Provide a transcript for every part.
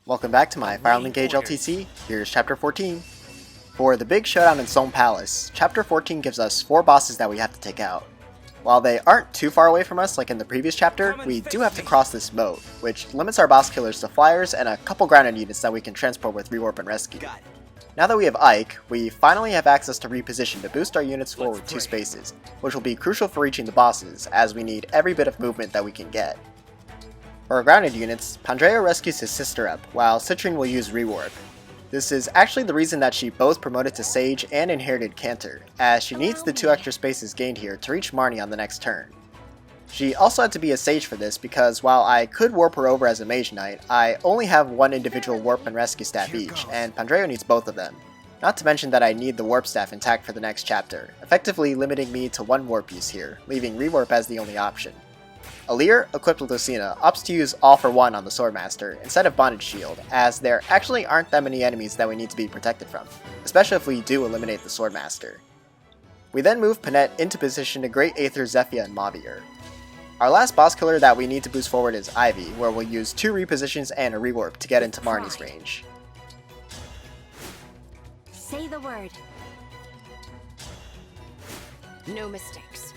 Welcome back to my Fire Emblem Engage LTC. Here's Chapter 14. For the big showdown in Stone Palace, Chapter 14 gives us 4 bosses that we have to take out. While they aren't too far away from us like in the previous chapter, we do have to cross this moat, which limits our boss killers to flyers and a couple grounded units that we can transport with Rewarp and Rescue. Now that we have Ike, we finally have access to reposition to boost our units forward 2 spaces, which will be crucial for reaching the bosses, as we need every bit of movement that we can get. For our grounded units, Pandreo rescues his sister up, while Citrinne will use Rewarp. This is actually the reason that she both promoted to Sage and inherited Cantor, as she needs the 2 extra spaces gained here to reach Marnie on the next turn. She also had to be a Sage for this because while I could warp her over as a Mage Knight, I only have 1 individual warp and rescue staff each, and Pandreo needs both of them. Not to mention that I need the warp staff intact for the next chapter, effectively limiting me to 1 warp use here, leaving Rewarp as the only option. Alear, equipped with Lucina, opts to use All for One on the Swordmaster instead of Bondage Shield, as there actually aren't that many enemies that we need to be protected from, especially if we do eliminate the Swordmaster. We then move Panette into position to Great Aether, Zephyr, and Mavier. Our last boss killer that we need to boost forward is Ivy, where we'll use 2 repositions and a rewarp to get into Marnie's range. Say the word. No mistakes.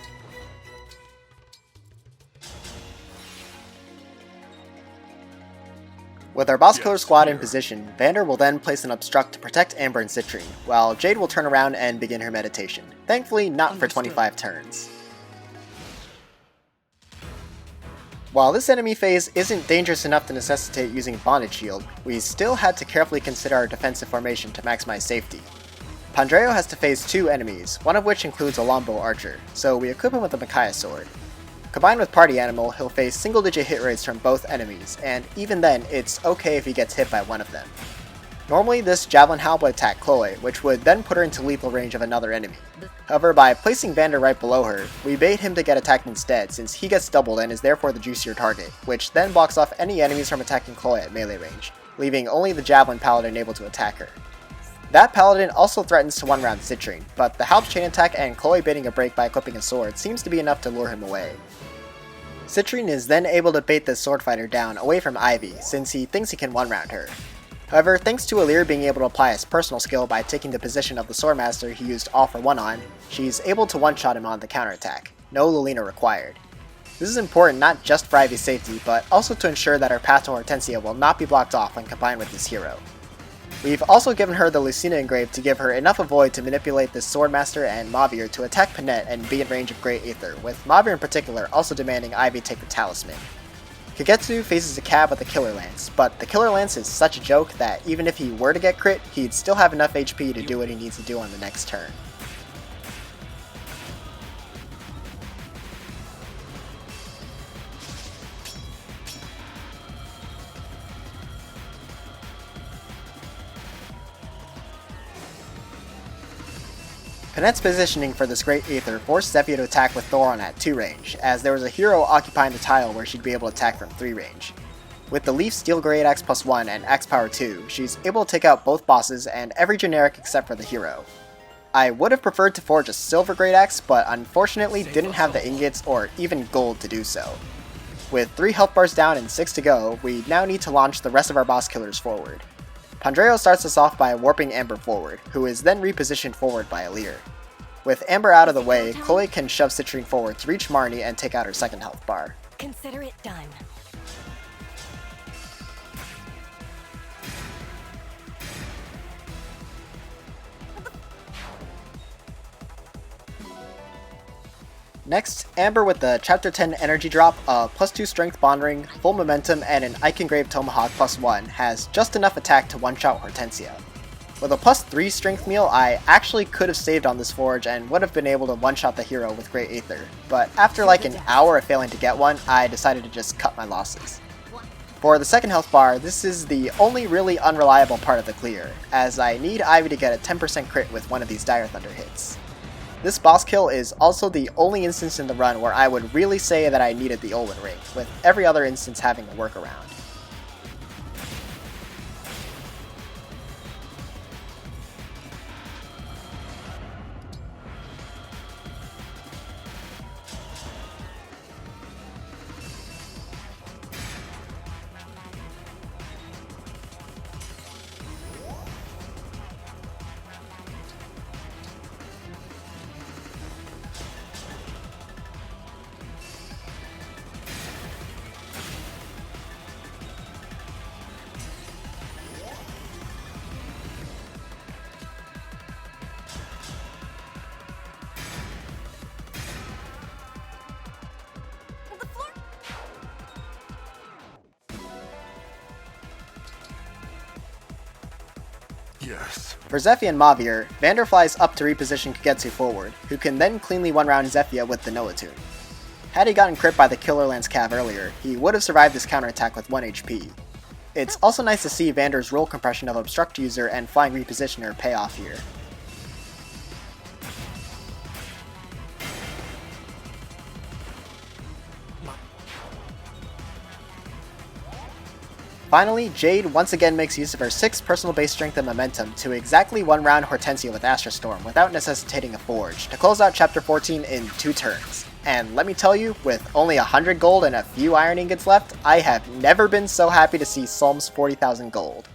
With our boss killer squad in position, Vander will then place an obstruct to protect Amber and Citrinne, while Jade will turn around and begin her meditation. Thankfully, not for 25 turns. While this enemy phase isn't dangerous enough to necessitate using Bondage Shield, we still had to carefully consider our defensive formation to maximize safety. Pandreo has to face 2 enemies, one of which includes a longbow archer, so we equip him with a Micaiah sword. Combined with Party Animal, he'll face single-digit hit rates from both enemies, and even then, it's okay if he gets hit by one of them. Normally, this Javelin Howl would attack Chloe, which would then put her into lethal range of another enemy. However, by placing Vander right below her, we bait him to get attacked instead, since he gets doubled and is therefore the juicier target, which then blocks off any enemies from attacking Chloe at melee range, leaving only the Javelin Paladin able to attack her. That Paladin also threatens to one-round Citrinne, but the Halb's chain attack and Chloe baiting a break by equipping a sword seems to be enough to lure him away. Citrinne is then able to bait the sword fighter down away from Ivy, since he thinks he can one-round her. However, thanks to Alear being able to apply his personal skill by taking the position of the Swordmaster he used All for One on, she's able to one-shot him on the counterattack. No Lucina required. This is important not just for Ivy's safety, but also to ensure that her path to Hortensia will not be blocked off when combined with this hero. We've also given her the Lucina engrave to give her enough avoid to manipulate the Swordmaster and Mavier to attack Panette and be in range of Great Aether, with Mavier in particular also demanding Ivy take the talisman. Kagetsu faces a cab with a Killer Lance, but the Killer Lance is such a joke that even if he were to get crit, he'd still have enough HP to do what he needs to do on the next turn. Panette's positioning for this Great Aether forced Zephyr to attack with Thoron at 2 range, as there was a hero occupying the tile where she'd be able to attack from 3 range. With the Leif Steel greataxe plus 1 and Axe Power 2, she's able to take out both bosses and every generic except for the hero. I would have preferred to forge a silver greataxe, but unfortunately didn't have the ingots or even gold to do so. With 3 health bars down and 6 to go, we now need to launch the rest of our boss killers forward. Pandreo starts us off by warping Amber forward, who is then repositioned forward by Alear. With Amber out of the way, Chloe can shove Citrinne forward to reach Marnie and take out her second health bar. Consider it done. Next, Amber with the Chapter 10 energy drop, a +2 strength bond ring, full momentum, and an Ike engraved tomahawk +1 has just enough attack to one-shot Hortensia. With a +3 strength meal, I actually could have saved on this forge and would have been able to one-shot the hero with Great Aether, but after like an hour of failing to get one, I decided to just cut my losses. For the second health bar, this is the only really unreliable part of the clear, as I need Ivy to get a 10% crit with one of these Dire Thunder hits. This boss kill is also the only instance in the run where I would really say that I needed the Olwen ring, with every other instance having a workaround. Yes. For Zephyr and Mavir, Vander flies up to reposition Kagetsu forward, who can then cleanly one-round Zephyr with the Noah Tune. Had he gotten crit by the Killer Lance Cav earlier, he would have survived this counterattack with 1 HP. It's also nice to see Vander's roll compression of Obstruct User and Flying Repositioner pay off here. Finally, Jade once again makes use of her 6 personal base strength and momentum to exactly one-round Hortensia with Astra Storm without necessitating a forge, to close out Chapter 14 in 2 turns. And let me tell you, with only 100 gold and a few iron ingots left, I have never been so happy to see Solm's 40,000 gold.